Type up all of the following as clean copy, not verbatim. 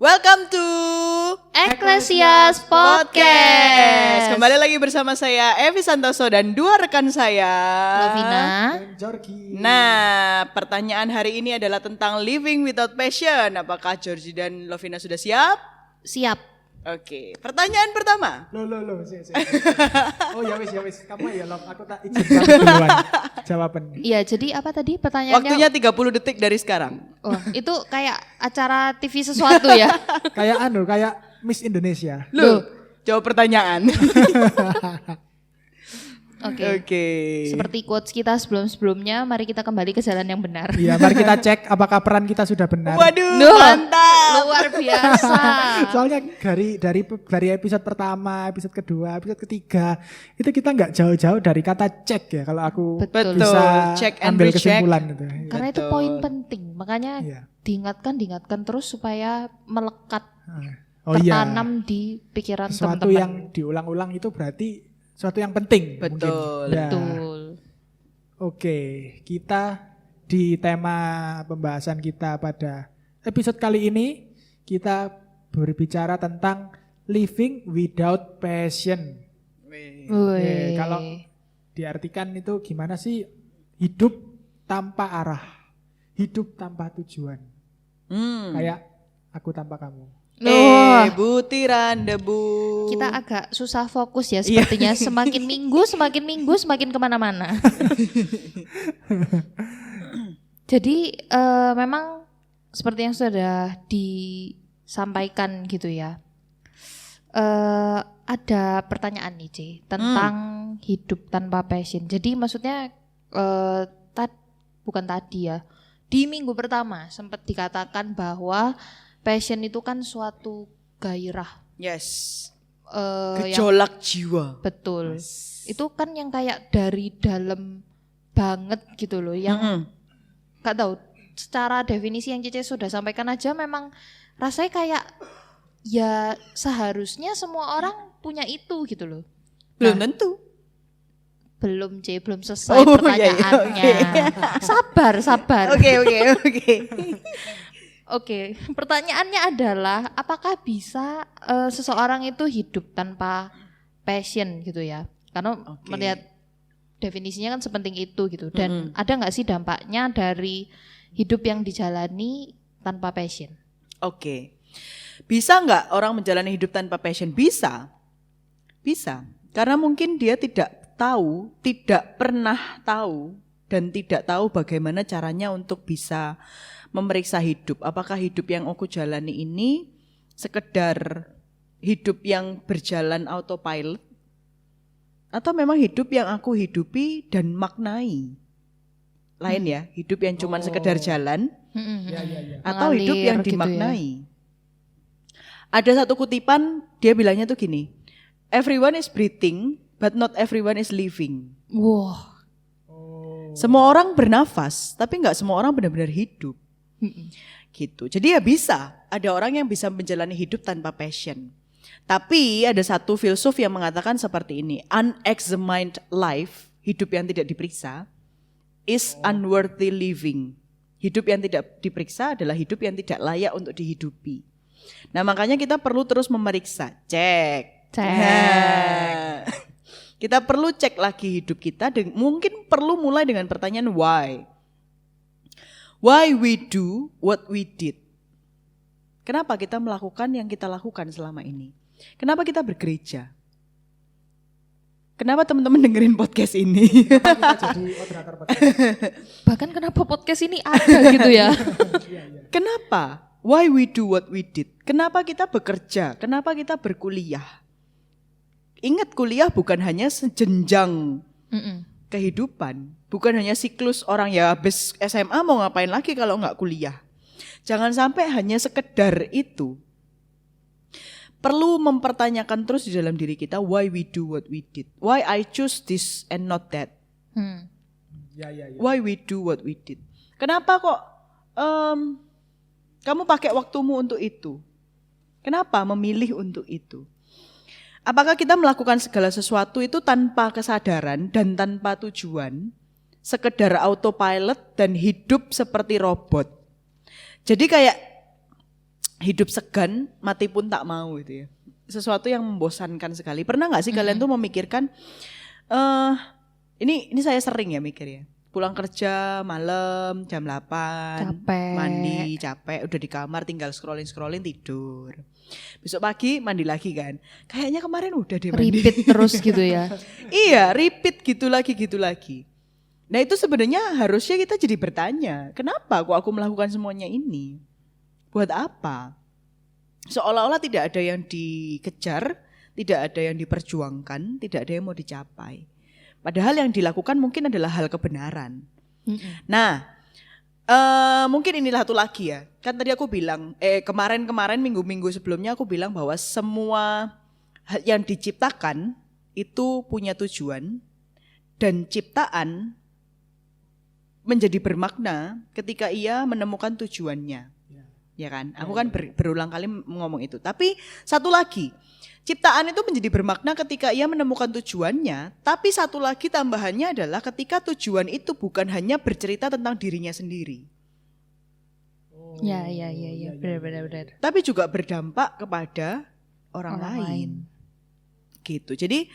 Welcome to Eklesias Podcast. Kembali lagi bersama saya Evi Santoso dan dua rekan saya Lovina dan Georgie. Nah, pertanyaan hari ini adalah tentang living without passion. Apakah Georgie dan Lovina sudah siap? siap. Oke, pertanyaan pertama. Lo, sih. Oh ya wis, kamu ya Love, aku tak izin duluan jawaban. Iya, jadi apa tadi pertanyaannya? Waktunya 30 detik dari sekarang. Oh, itu kayak acara TV sesuatu ya? Kayak Miss Indonesia. Loh, jawab pertanyaan. Oke. Seperti quotes kita sebelum-sebelumnya, mari kita kembali ke jalan yang benar. Iya, mari kita cek apakah peran kita sudah benar. Waduh, Duh, mantap. luar biasa. Soalnya dari episode pertama, episode kedua, episode ketiga itu kita nggak jauh-jauh dari kata cek ya. Kalau aku Betul. bisa Check and ambil recheck. kesimpulan gitu. Karena itu Betul. poin penting, makanya Iya. diingatkan terus supaya melekat, Oh iya. tertanam di pikiran Sesuatu teman-teman. yang diulang-ulang itu berarti sesuatu yang penting. Betul. Mungkin. Ya. Betul. Oke, kita di tema pembahasan kita pada episode kali ini kita berbicara tentang living without passion. Woi. Kalau diartikan itu gimana sih hidup tanpa arah, hidup tanpa tujuan. Kayak aku tanpa kamu. Loh, Butiran debu. kita agak susah fokus ya sepertinya. Semakin minggu semakin kemana-mana. Jadi memang seperti yang sudah disampaikan gitu ya. Ada pertanyaan nih C tentang hidup tanpa passion. Jadi maksudnya bukan tadi ya. Di minggu pertama sempat dikatakan bahwa passion itu kan suatu gairah. Yes. Yang Gejolak jiwa. betul. Itu kan yang kayak dari dalam banget gitu loh, yang gak tahu secara definisi yang Cice sudah sampaikan aja memang rasanya kayak ya seharusnya semua orang punya itu gitu loh. Belum tentu. Belum C, belum selesai Oh, pertanyaannya. iya, Sabar. Oke. Oke, pertanyaannya adalah apakah bisa seseorang itu hidup tanpa passion gitu ya? Karena melihat definisinya kan sepenting itu gitu. Dan ada nggak sih dampaknya dari hidup yang dijalani tanpa passion? Oke. Bisa nggak orang menjalani hidup tanpa passion? Bisa. Karena mungkin dia tidak pernah tahu dan tidak tahu bagaimana caranya untuk bisa memeriksa hidup. Apakah hidup yang aku jalani ini sekedar hidup yang berjalan autopilot atau memang hidup yang aku hidupi dan maknai. Lain ya, hidup yang cuma sekedar jalan Ya. atau hidup Mengalir yang gitu ya. dimaknai. Ada satu kutipan dia bilangnya tuh gini, everyone is breathing but not everyone is living. Wah, Semua orang bernafas tapi nggak semua orang benar-benar hidup. Gitu. Jadi ya bisa, ada orang yang bisa menjalani hidup tanpa passion. Tapi ada satu filsuf yang mengatakan seperti ini, unexamined life, hidup yang tidak diperiksa, is unworthy living. Hidup yang tidak diperiksa adalah hidup yang tidak layak untuk dihidupi. Nah, makanya kita perlu terus memeriksa, cek. Kita perlu cek lagi hidup kita, mungkin perlu mulai dengan pertanyaan why. Why we do what we did. Kenapa kita melakukan yang kita lakukan selama ini? Kenapa kita bergereja? Kenapa teman-teman dengerin podcast ini? Kita jadi moderator podcast. bahkan kenapa podcast ini ada gitu ya? Kenapa? Why we do what we did? Kenapa kita bekerja? Kenapa kita berkuliah? Ingat, kuliah bukan hanya sejenjang kehidupan. Bukan hanya siklus orang ya habis SMA mau ngapain lagi kalau nggak kuliah. Jangan sampai hanya sekedar itu. Perlu mempertanyakan terus di dalam diri kita why we do what we did. Why I choose this and not that. Ya. Why we do what we did. Kenapa kok kamu pakai waktumu untuk itu? Kenapa memilih untuk itu? Apakah kita melakukan segala sesuatu itu tanpa kesadaran dan tanpa tujuan? Sekedar autopilot dan hidup seperti robot. Jadi kayak hidup segan, mati pun tak mau gitu ya. Sesuatu yang membosankan sekali. Pernah nggak sih kalian tuh memikirkan, ini saya sering ya mikir ya. Pulang kerja malam jam 8, Capek. mandi capek, udah di kamar tinggal scrolling tidur. Besok pagi mandi lagi kan. Kayaknya kemarin udah deh mandi. Repeat terus gitu ya. Iya, repeat gitu lagi. Nah itu sebenarnya harusnya kita jadi bertanya, kenapa kok aku melakukan semuanya ini? Buat apa? Seolah-olah tidak ada yang dikejar, tidak ada yang diperjuangkan, tidak ada yang mau dicapai. Padahal yang dilakukan mungkin adalah hal kebenaran. Nah, mungkin ini satu lagi ya. Kan tadi aku bilang, kemarin minggu-minggu sebelumnya aku bilang bahwa semua yang diciptakan itu punya tujuan dan ciptaan menjadi bermakna ketika ia menemukan tujuannya. Ya kan? Aku kan berulang kali ngomong itu. Tapi satu lagi, ciptaan itu menjadi bermakna ketika ia menemukan tujuannya, tapi satu lagi tambahannya adalah ketika tujuan itu bukan hanya bercerita tentang dirinya sendiri. Ya, benar. Tapi juga berdampak kepada orang lain. Gitu. Jadi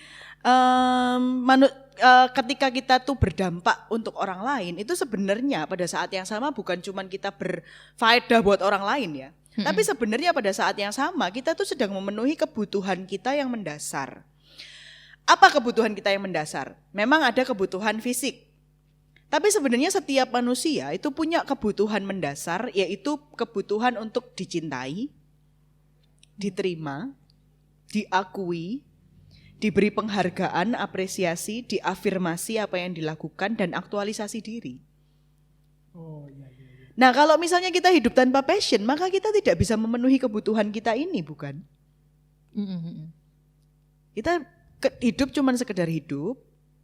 ketika kita tuh berdampak untuk orang lain, itu sebenarnya pada saat yang sama bukan cuma kita berfaedah buat orang lain ya. Tapi sebenarnya pada saat yang sama kita tuh sedang memenuhi kebutuhan kita yang mendasar. Apa kebutuhan kita yang mendasar? Memang ada kebutuhan fisik. Tapi sebenarnya setiap manusia itu punya kebutuhan mendasar, yaitu kebutuhan untuk dicintai, diterima, diakui, diberi penghargaan, apresiasi, diafirmasi apa yang dilakukan dan aktualisasi diri. Nah, kalau misalnya kita hidup tanpa passion, maka kita tidak bisa memenuhi kebutuhan kita ini, bukan? Kita hidup cuma sekedar hidup,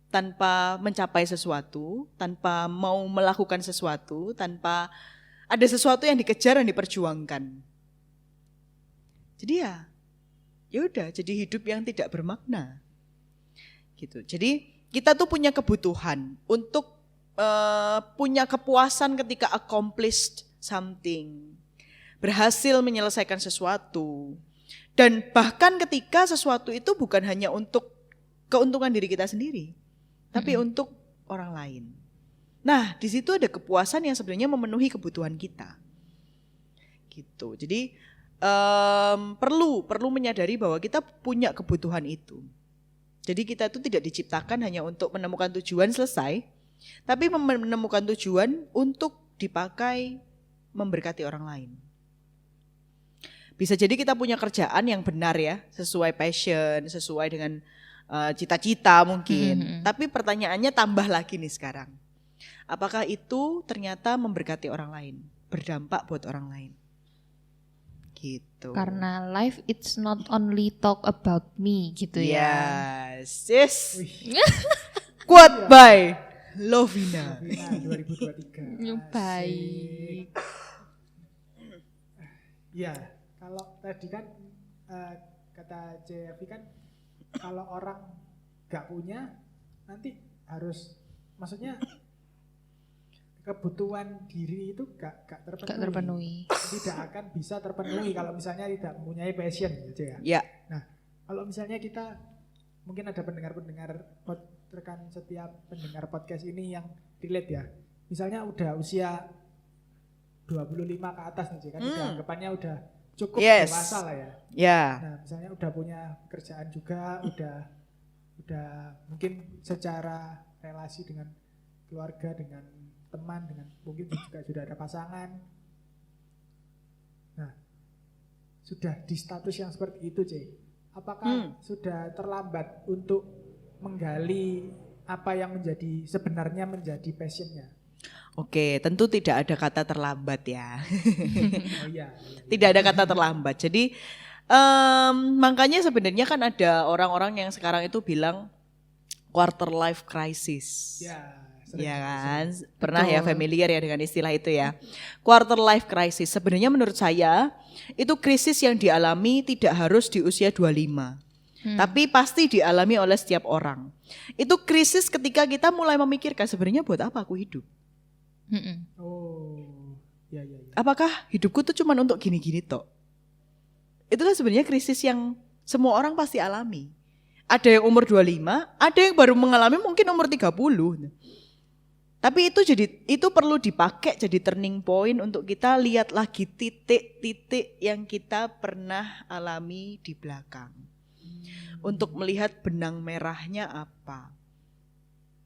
tanpa mencapai sesuatu, tanpa mau melakukan sesuatu, tanpa ada sesuatu yang dikejar dan diperjuangkan. Jadi ya udah, jadi hidup yang tidak bermakna. Gitu. Jadi kita tuh punya kebutuhan untuk punya kepuasan ketika accomplished something, berhasil menyelesaikan sesuatu, dan bahkan ketika sesuatu itu bukan hanya untuk keuntungan diri kita sendiri, tapi untuk orang lain. Nah, di situ ada kepuasan yang sebenarnya memenuhi kebutuhan kita. Gitu. Jadi perlu menyadari bahwa kita punya kebutuhan itu. Jadi kita itu tidak diciptakan hanya untuk menemukan tujuan selesai, tapi menemukan tujuan untuk dipakai memberkati orang lain. Bisa jadi kita punya kerjaan yang benar ya, sesuai passion, sesuai dengan cita-cita mungkin. Tapi pertanyaannya tambah lagi nih sekarang. Apakah itu ternyata memberkati orang lain, berdampak buat orang lain? Gitu. Karena life it's not only talk about me gitu ya. Yes. Quote by Lovina 2023. Baik. Ya, kalau tadi kan kata JFI kan kalau orang gak punya nanti harus, maksudnya kebutuhan diri itu gak terpenuhi. Tidak akan bisa terpenuhi kalau misalnya tidak mempunyai passion gitu ya. Ya. Nah, kalau misalnya kita mungkin ada pendengar-pendengar rekan setiap pendengar podcast ini yang relate ya. Misalnya udah usia 25 ke atas nih kan, udah anggapannya udah cukup dewasa lah ya. Yeah. Nah, misalnya udah punya kerjaan juga, udah mungkin secara relasi dengan keluarga, dengan teman, dengan mungkin juga sudah ada pasangan. Nah, sudah di status yang seperti itu, C. Apakah sudah terlambat untuk menggali apa yang sebenarnya menjadi passionnya? Oke, tentu tidak ada kata terlambat ya. Oh iya. Tidak ada kata terlambat. Jadi makanya sebenarnya kan ada orang-orang yang sekarang itu bilang quarter life crisis. Ya kan, pernah ya familiar ya dengan istilah itu ya. Quarter life crisis sebenarnya menurut saya itu krisis yang dialami tidak harus di usia 25. Tapi pasti dialami oleh setiap orang. Itu krisis ketika kita mulai memikirkan sebenarnya buat apa aku hidup. Oh, ya. Apakah hidupku tuh cuma untuk gini-gini tok? Itu kan sebenarnya krisis yang semua orang pasti alami. Ada yang umur 25, ada yang baru mengalami mungkin umur 30. Tapi itu perlu dipakai jadi turning point untuk kita lihat lagi titik-titik yang kita pernah alami di belakang. Untuk melihat benang merahnya apa.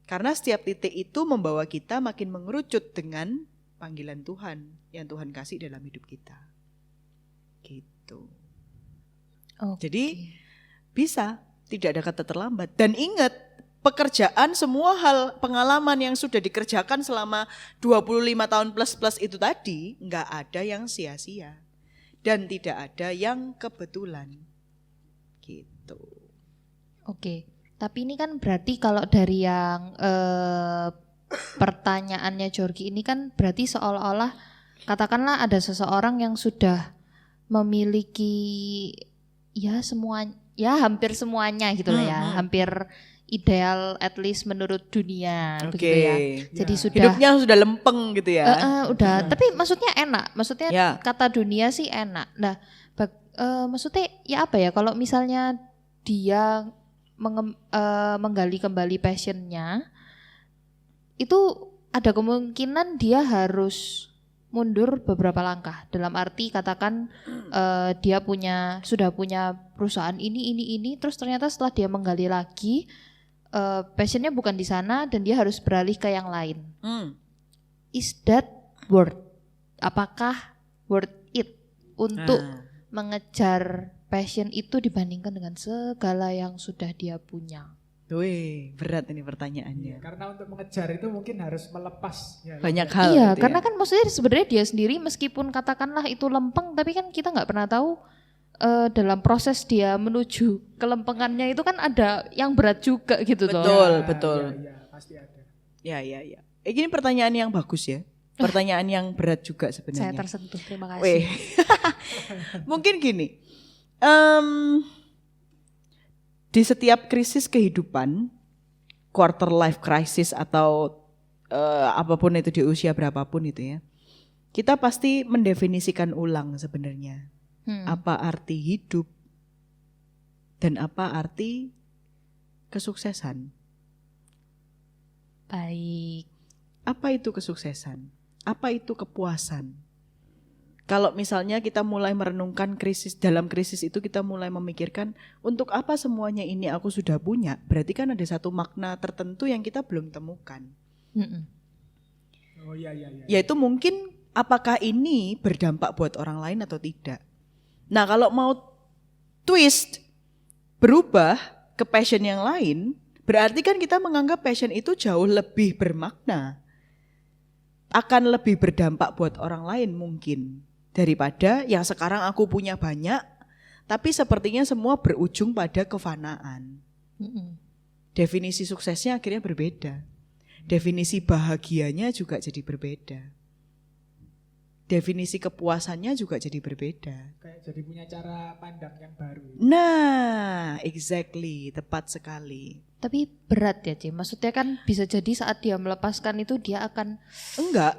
Karena setiap titik itu membawa kita makin mengerucut dengan panggilan Tuhan yang Tuhan kasih dalam hidup kita. Gitu. Jadi bisa, tidak ada kata terlambat. Dan ingat, pekerjaan semua hal pengalaman yang sudah dikerjakan selama 25 tahun plus itu tadi, enggak ada yang sia-sia. Dan tidak ada yang kebetulan. Gitu. Oke. Tapi ini kan berarti kalau dari yang pertanyaannya Jorgi ini kan berarti seolah-olah katakanlah ada seseorang yang sudah memiliki hampir semuanya gitu lah ya, hampir ideal at least menurut dunia begitu ya. Jadi sudah hidupnya sudah lempeng gitu ya. Udah, tapi maksudnya enak. Maksudnya kata dunia sih enak. Nah, maksudnya ya apa ya kalau misalnya dia menggali kembali passionnya, itu ada kemungkinan dia harus mundur beberapa langkah. Dalam arti katakan dia sudah punya perusahaan ini, terus ternyata setelah dia menggali lagi passionnya bukan di sana dan dia harus beralih ke yang lain. Is that worth? Apakah worth it untuk mengejar passion itu dibandingkan dengan segala yang sudah dia punya? Wih, berat ini pertanyaannya. Karena untuk mengejar itu mungkin harus melepas banyak hal. Iya, gitu karena kan maksudnya sebenarnya dia sendiri meskipun katakanlah itu lempeng, tapi kan kita nggak pernah tahu dalam proses dia menuju kelempengannya itu kan ada yang berat juga gitu betul, toh. Betul. Ya, pasti ada. Ya. Ini pertanyaan yang bagus ya. Pertanyaan yang berat juga sebenarnya. Saya tersentuh, terima kasih. Mungkin gini. Di setiap krisis kehidupan, quarter life crisis atau apapun itu di usia berapapun itu ya, kita pasti mendefinisikan ulang sebenarnya apa arti hidup dan apa arti kesuksesan. Baik. Apa itu kesuksesan? Apa itu kepuasan? Kalau misalnya kita mulai merenungkan dalam krisis itu kita mulai memikirkan untuk apa semuanya ini aku sudah punya, berarti kan ada satu makna tertentu yang kita belum temukan. Oh iya. Yaitu mungkin apakah ini berdampak buat orang lain atau tidak. Nah kalau mau twist, berubah ke passion yang lain, berarti kan kita menganggap passion itu jauh lebih bermakna. Akan lebih berdampak buat orang lain mungkin. Daripada yang sekarang aku punya banyak, tapi sepertinya semua berujung pada kefanaan. Definisi suksesnya akhirnya berbeda. Definisi bahagianya juga jadi berbeda. Definisi kepuasannya juga jadi berbeda. Kayak jadi punya cara pandang yang baru. Nah, exactly, tepat sekali. Tapi berat ya, Ci. Maksudnya kan bisa jadi saat dia melepaskan itu dia akan enggak.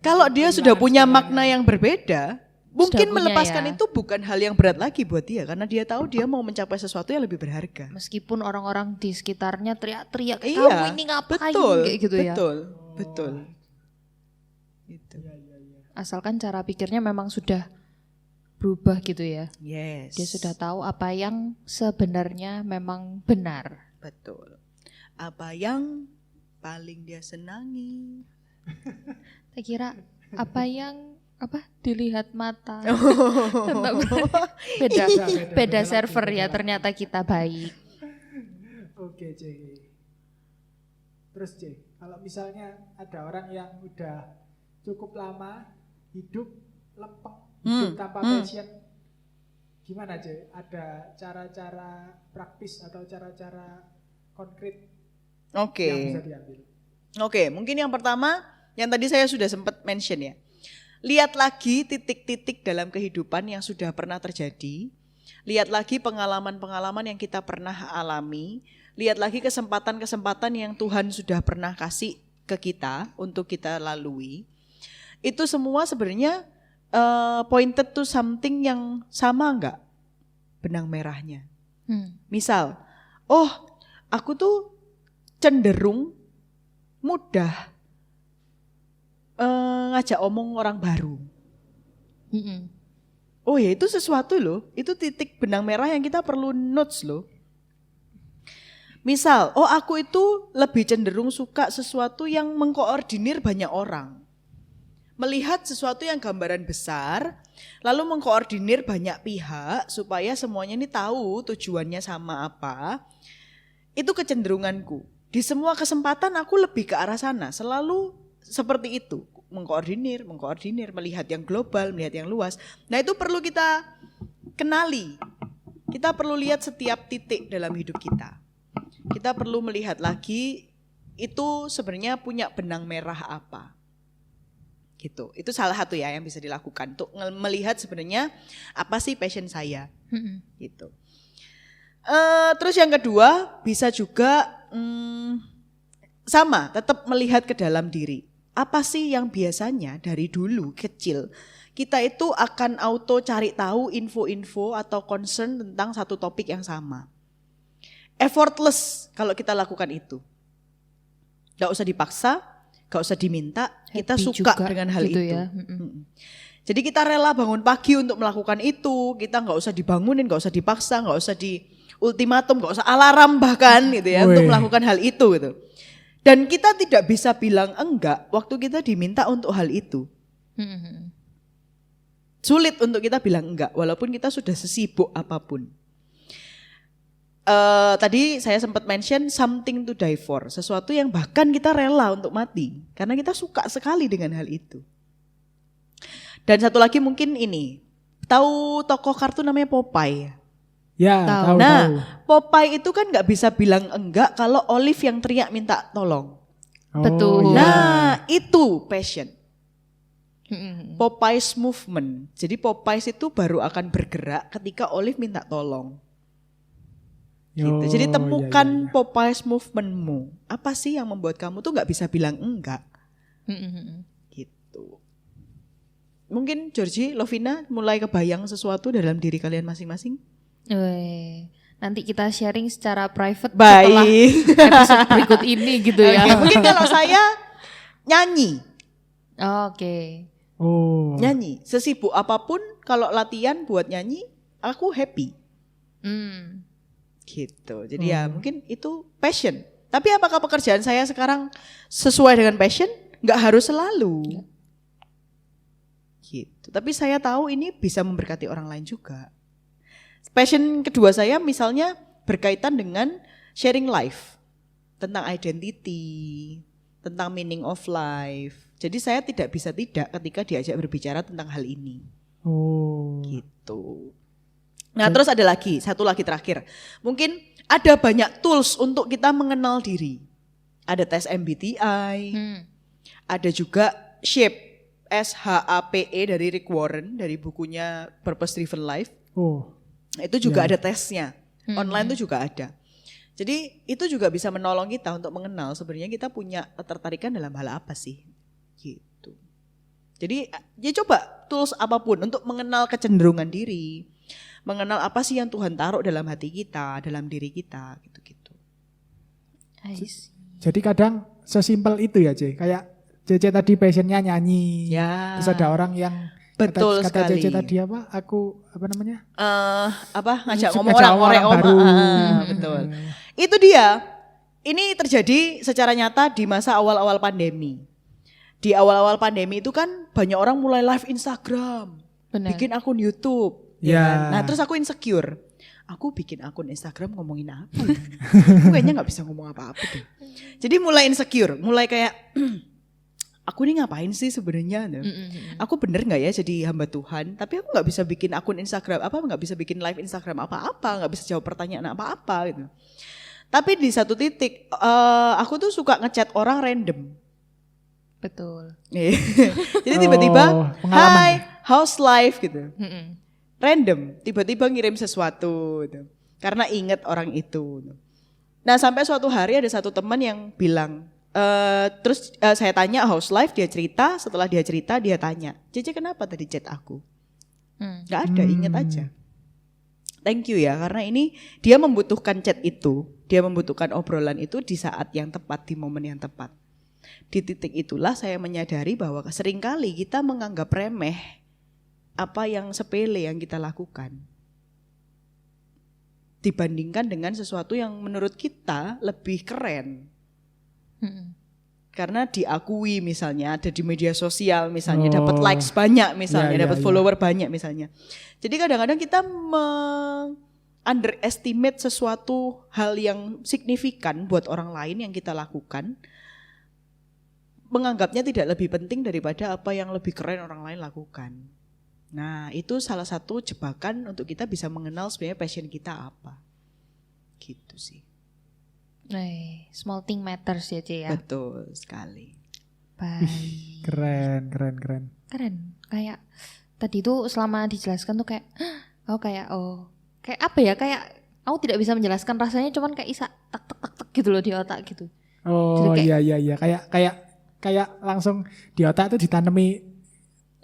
Kalau dia sudah punya makna yang berbeda, mungkin melepaskan itu bukan hal yang berat lagi buat dia. Karena dia tahu dia mau mencapai sesuatu yang lebih berharga. Meskipun orang-orang di sekitarnya teriak-teriak, iya, kamu ini ngapain kayak gitu ya. Betul. Gitu. Asalkan cara pikirnya memang sudah berubah gitu ya. Yes. Dia sudah tahu apa yang sebenarnya memang benar. Betul. Apa yang paling dia senangi. Saya kira apa yang dilihat mata. Beda server ya ternyata kita baik. Oke, C. Terus C, kalau misalnya ada orang yang udah cukup lama hidup lempeng, hidup tanpa passion, gimana C? Ada cara-cara praktis atau cara-cara konkret yang bisa diambil? Oke, mungkin yang pertama yang tadi saya sudah sempat mention ya. Lihat lagi titik-titik dalam kehidupan yang sudah pernah terjadi. Lihat lagi pengalaman-pengalaman yang kita pernah alami. Lihat lagi kesempatan-kesempatan yang Tuhan sudah pernah kasih ke kita untuk kita lalui. Itu semua sebenarnya pointed to something yang sama enggak? benang merahnya. Misal, oh aku tuh cenderung mudah ngajak omong orang baru. Oh ya itu sesuatu loh, itu titik benang merah yang kita perlu notes loh. Misal, oh aku itu lebih cenderung suka sesuatu yang mengkoordinir banyak orang. Melihat sesuatu yang gambaran besar, lalu mengkoordinir banyak pihak supaya semuanya ini tahu tujuannya sama apa. Itu kecenderunganku. Di semua kesempatan aku lebih ke arah sana, selalu seperti itu. Mengkoordinir, melihat yang global, melihat yang luas. Nah itu perlu kita kenali. Kita perlu lihat setiap titik dalam hidup kita. Kita perlu melihat lagi itu sebenarnya punya benang merah apa. Gitu. Itu salah satu ya yang bisa dilakukan untuk melihat sebenarnya apa sih passion saya. Gitu. Terus yang kedua bisa juga sama, tetap melihat ke dalam diri. Apa sih yang biasanya dari dulu kecil kita itu akan auto cari tahu info-info atau concern tentang satu topik yang sama. Effortless kalau kita lakukan itu. Gak usah dipaksa, gak usah diminta, kita suka dengan hal gitu itu. Ya. Jadi kita rela bangun pagi untuk melakukan itu, kita gak usah dibangunin, gak usah dipaksa, gak usah di ultimatum, gak usah alarm bahkan gitu ya untuk melakukan hal itu gitu. Dan kita tidak bisa bilang enggak waktu kita diminta untuk hal itu. Sulit untuk kita bilang enggak walaupun kita sudah sesibuk apapun. Tadi saya sempat mention something to die for, sesuatu yang bahkan kita rela untuk mati karena kita suka sekali dengan hal itu. Dan satu lagi mungkin ini, tahu tokoh kartun namanya Popeye? Ya, tahu. Nah, Popeye itu kan nggak bisa bilang enggak kalau Olive yang teriak minta tolong. Betul. Nah, itu passion. Popeye's movement. Jadi Popeye itu baru akan bergerak ketika Olive minta tolong. Gitu. Jadi temukan Popeye's movementmu. Apa sih yang membuat kamu tuh nggak bisa bilang enggak? Gitu. Mungkin Georgie, Lovina mulai kebayang sesuatu dalam diri kalian masing-masing? Nanti kita sharing secara private Baik. setelah episode berikut ini gitu ya. Mungkin kalau saya nyanyi. Oke. Nyanyi. Sesibuk apapun kalau latihan buat nyanyi, aku happy. Gitu. Jadi ya mungkin itu passion. Tapi apakah pekerjaan saya sekarang sesuai dengan passion? Nggak harus selalu. Gitu. Tapi saya tahu ini bisa memberkati orang lain juga. Passion kedua saya misalnya berkaitan dengan sharing life. Tentang identity, tentang meaning of life. Jadi saya tidak bisa tidak ketika diajak berbicara tentang hal ini. Gitu. Nah terus ada lagi, satu lagi terakhir. Mungkin ada banyak tools untuk kita mengenal diri. Ada tes MBTI, ada juga SHAPE, SHAPE dari Rick Warren, dari bukunya Purpose Driven Life. Itu juga ada tesnya, online itu juga ada. Jadi itu juga bisa menolong kita untuk mengenal sebenarnya kita punya ketertarikan dalam hal apa sih. Gitu. Jadi ya coba tools apapun untuk mengenal kecenderungan diri. Mengenal apa sih yang Tuhan taruh dalam hati kita, dalam diri kita, gitu-gitu. Jadi kadang sesimpel itu ya, Cece. Kayak Cece tadi passionnya nyanyi. Ya. Terus ada orang yang betul kata sekali. Cece tadi apa? Apa namanya? Ngajak ngomong orang baru. Betul. Itu dia. Ini terjadi secara nyata di masa awal-awal pandemi. Di awal-awal pandemi itu kan banyak orang mulai live Instagram, bikin akun YouTube. Ya. Nah terus aku insecure. Aku bikin akun Instagram ngomongin apa? Aku kayaknya nggak bisa ngomong apa-apa tuh. Jadi mulai insecure, mulai kayak aku ini ngapain sih sebenarnya? Aku bener nggak ya jadi hamba Tuhan? Tapi aku nggak bisa bikin akun Instagram nggak bisa bikin live Instagram apa-apa, nggak bisa jawab pertanyaan apa-apa gitu. Tapi di satu titik aku tuh suka ngechat orang random. Betul. Jadi tiba-tiba, hi, how's life gitu. Random, tiba-tiba ngirim sesuatu gitu. Karena inget orang itu. Nah sampai suatu hari ada satu teman yang bilang, terus saya tanya how's life, dia cerita, setelah dia cerita dia tanya, Cece kenapa tadi chat aku? Gak ada, inget aja. Thank you ya, karena ini dia membutuhkan chat itu, dia membutuhkan obrolan itu di saat yang tepat, di momen yang tepat. Di titik itulah saya menyadari bahwa seringkali kita menganggap remeh apa yang sepele yang kita lakukan, dibandingkan dengan sesuatu yang menurut kita lebih keren. Karena diakui misalnya, ada di media sosial misalnya, dapat likes banyak misalnya, dapat follower banyak misalnya. Jadi kadang-kadang kita underestimate sesuatu hal yang signifikan buat orang lain yang kita lakukan, menganggapnya tidak lebih penting daripada apa yang lebih keren orang lain lakukan. Nah, itu salah satu jebakan untuk kita bisa mengenal sebenarnya passion kita apa. Gitu sih. Small thing matters ya, Ce ya. Betul sekali. Baik. Keren. Kayak tadi tuh selama dijelaskan tuh kayak kayak apa ya, kayak aku tidak bisa menjelaskan rasanya, cuman kayak isa tak gitu loh di otak gitu. Oh kayak, iya kayak langsung di otak tuh ditanami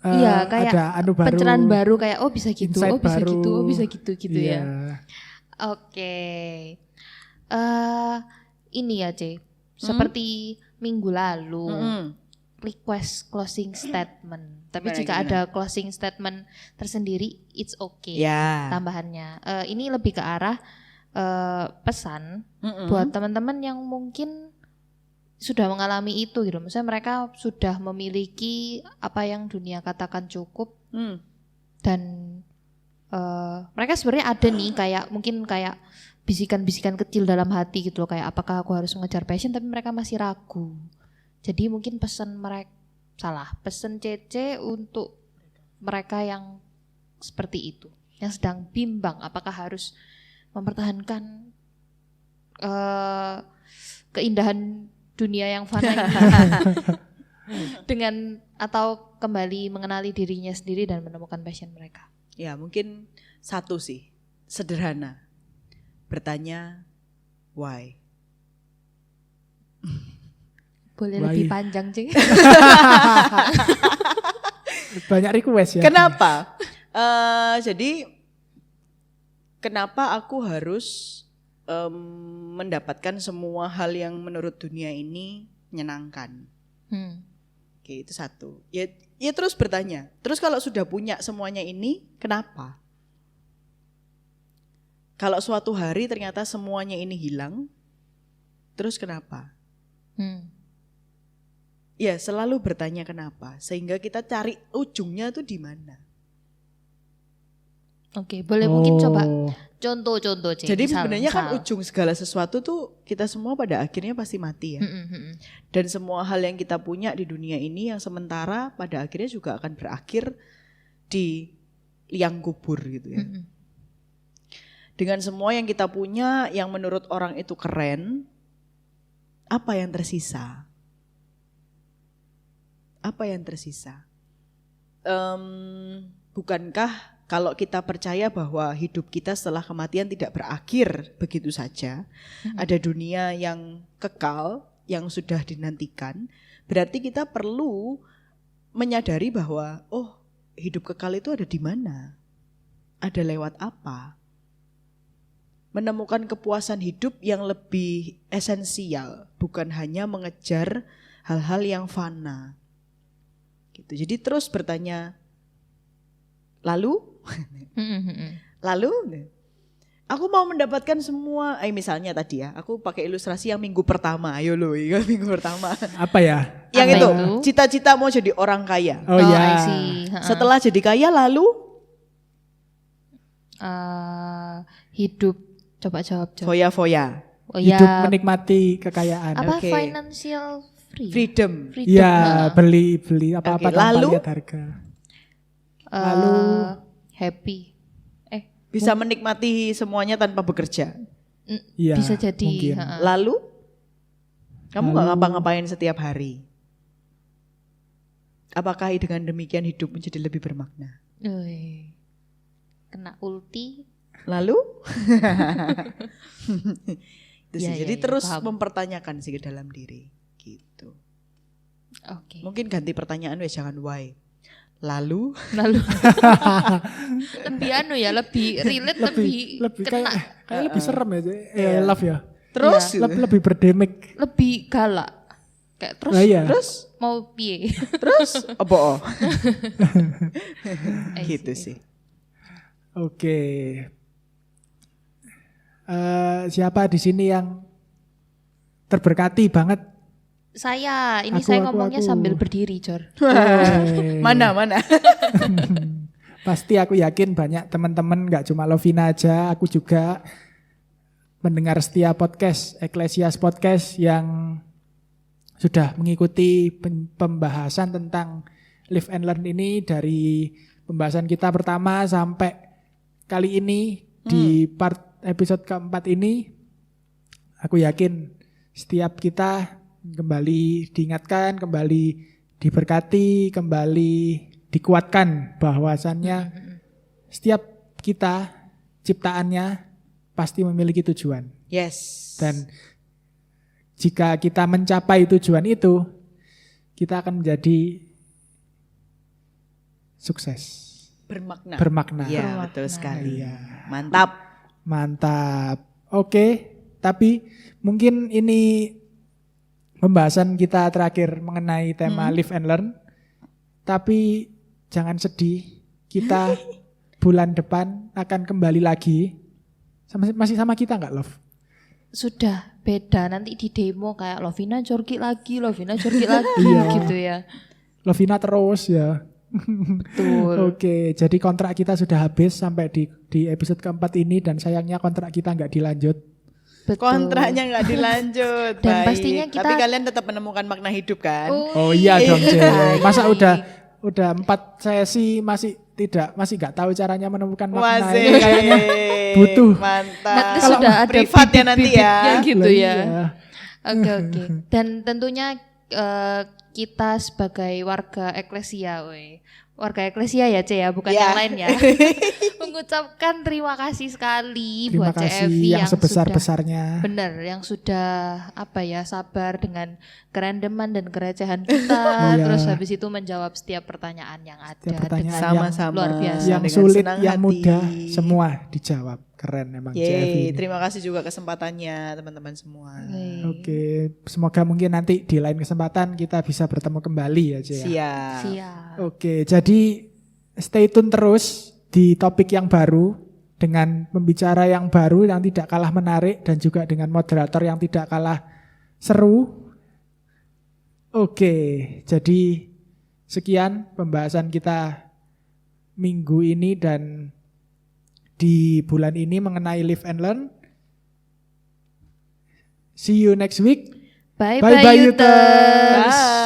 kayak ada anu baru, pencerahan baru, kayak bisa gitu, bisa gitu iya. ya. Oke. Ini ya, Ce. Seperti minggu lalu request closing statement. Tapi jika ada closing statement tersendiri, it's okay. Tambahannya. Ini lebih ke arah pesan buat teman-teman yang mungkin sudah mengalami itu gitu. Misalnya mereka sudah memiliki apa yang dunia katakan cukup, dan mereka sebenarnya ada nih kayak mungkin kayak bisikan-bisikan kecil dalam hati gitu loh, kayak apakah aku harus mengejar passion, tapi mereka masih ragu. Jadi mungkin pesan CC untuk mereka yang seperti itu, yang sedang bimbang apakah harus mempertahankan keindahan dunia yang fana ini dengan atau kembali mengenali dirinya sendiri dan menemukan passion mereka. Ya, mungkin satu sih, sederhana. Bertanya why. Boleh lebih panjang, Cing. Banyak request ya. Kenapa? Jadi kenapa aku harus mendapatkan semua hal yang menurut dunia ini menyenangkan? Oke, itu satu. Ya terus bertanya. Terus kalau sudah punya semuanya ini, kenapa? Kalau suatu hari ternyata semuanya ini hilang, terus kenapa? Ya, selalu bertanya kenapa, sehingga kita cari ujungnya itu di mana. Oke, boleh mungkin coba contoh-contoh, Cik. Jadi sebenarnya kan ujung segala sesuatu tuh kita semua pada akhirnya pasti mati ya. Dan semua hal yang kita punya di dunia ini yang sementara pada akhirnya juga akan berakhir di liang kubur gitu ya. Dengan semua yang kita punya yang menurut orang itu keren, apa yang tersisa? Apa yang tersisa? Bukankah kalau kita percaya bahwa hidup kita setelah kematian tidak berakhir begitu saja, ada dunia yang kekal, yang sudah dinantikan, berarti kita perlu menyadari bahwa hidup kekal itu ada di mana? Ada lewat apa? Menemukan kepuasan hidup yang lebih esensial, bukan hanya mengejar hal-hal yang fana. Gitu. Jadi terus bertanya, lalu aku mau mendapatkan semua, misalnya tadi ya, aku pakai ilustrasi yang minggu pertama, ayo loh, minggu pertama. Apa ya? Yang itu, cita-cita mau jadi orang kaya. Oh ya. Setelah jadi kaya lalu? Hidup, coba jawab. Foya-foya. Hidup menikmati kekayaan. Apa financial freedom. Ya, beli apa-apa tanpa lalu? lihat harga. Lalu happy. Bisa menikmati semuanya tanpa bekerja. Iya, bisa jadi. Mungkin. Lalu? Kamu gak ngapa-ngapain setiap hari? Apakah dengan demikian hidup menjadi lebih bermakna? Kena ulti. Lalu? Jadi terus paham. mempertanyakan sih ke dalam diri. Gitu. Oke. Mungkin ganti pertanyaan, jangan why. Lalu lebih anu ya, lebih relate, lebih kena. kayak lebih serem ya, love ya. terus Iya. gitu. Lebih berdamage. Lebih galak. Kayak terus Lah iya. Terus mau piye? terus apa oh? I Gitu see. sih. Oke. Siapa di sini yang terberkati banget? Saya, ini Aku, saya aku, ngomongnya aku. sambil berdiri, Jor. Mana? Pasti aku yakin banyak teman-teman, gak cuma Lovina aja, aku juga mendengar setia podcast, Eklesias Podcast yang sudah mengikuti pembahasan tentang Live and Learn ini dari pembahasan kita pertama sampai kali ini di part episode keempat ini. Aku yakin setiap kita kembali diingatkan, kembali diberkati, kembali dikuatkan bahwasannya setiap kita ciptaannya pasti memiliki tujuan. Yes. Dan jika kita mencapai tujuan itu, kita akan menjadi sukses, bermakna. bermakna. Iya, betul sekali. Iya. Mantap. Mantap. Oke, tapi mungkin ini pembahasan kita terakhir mengenai tema Live and Learn. Tapi jangan sedih, kita bulan depan akan kembali lagi. Masih sama kita nggak, Love? Sudah beda, nanti di demo kayak Lovina Jorgi lagi Iya. gitu ya. Lovina terus ya. Betul. Oke, jadi kontrak kita sudah habis sampai di episode keempat ini dan sayangnya kontrak kita nggak dilanjut. Betul. Kontraknya nggak dilanjut. Dan Baik. pastinya kita- Tapi kalian tetap menemukan makna hidup kan? Oh iya dong, Cek. Baik. Masa udah 4 sesi masih nggak tahu caranya menemukan makna. Wazih. Ini kayaknya butuh. Mantap. Nanti sudah ada privat ya nanti ya. bibit-bibitnya gitu Lah ya. iya. Oke. Dan tentunya kita sebagai warga eklesia, warga eklesia ya Ce ya, bukan Ya. yang lain ya. Mengucapkan terima kasih sekali Terima buat kasih CFV yang sudah sebesar-besarnya. benar, yang sudah sabar dengan kerandoman dan kerecehan kita, Iya. terus habis itu menjawab setiap pertanyaan yang ada Setiap pertanyaan dengan Sama-sama. luar biasa. Yang dengan sulit, senang yang hati. mudah, semua dijawab. Keren emang CFV Yeay, ini. terima kasih juga kesempatannya teman-teman semua. Oke, semoga mungkin nanti di lain kesempatan kita bisa bertemu kembali ya, Cek. Siap. Siap. Oke, jadi stay tune terus di topik yang baru dengan pembicara yang baru yang tidak kalah menarik dan juga dengan moderator yang tidak kalah seru. Oke, jadi sekian pembahasan kita minggu ini dan di bulan ini mengenai Live and Learn. See you next week. Bye Bye-bye, Yuters. Yuters. Bye.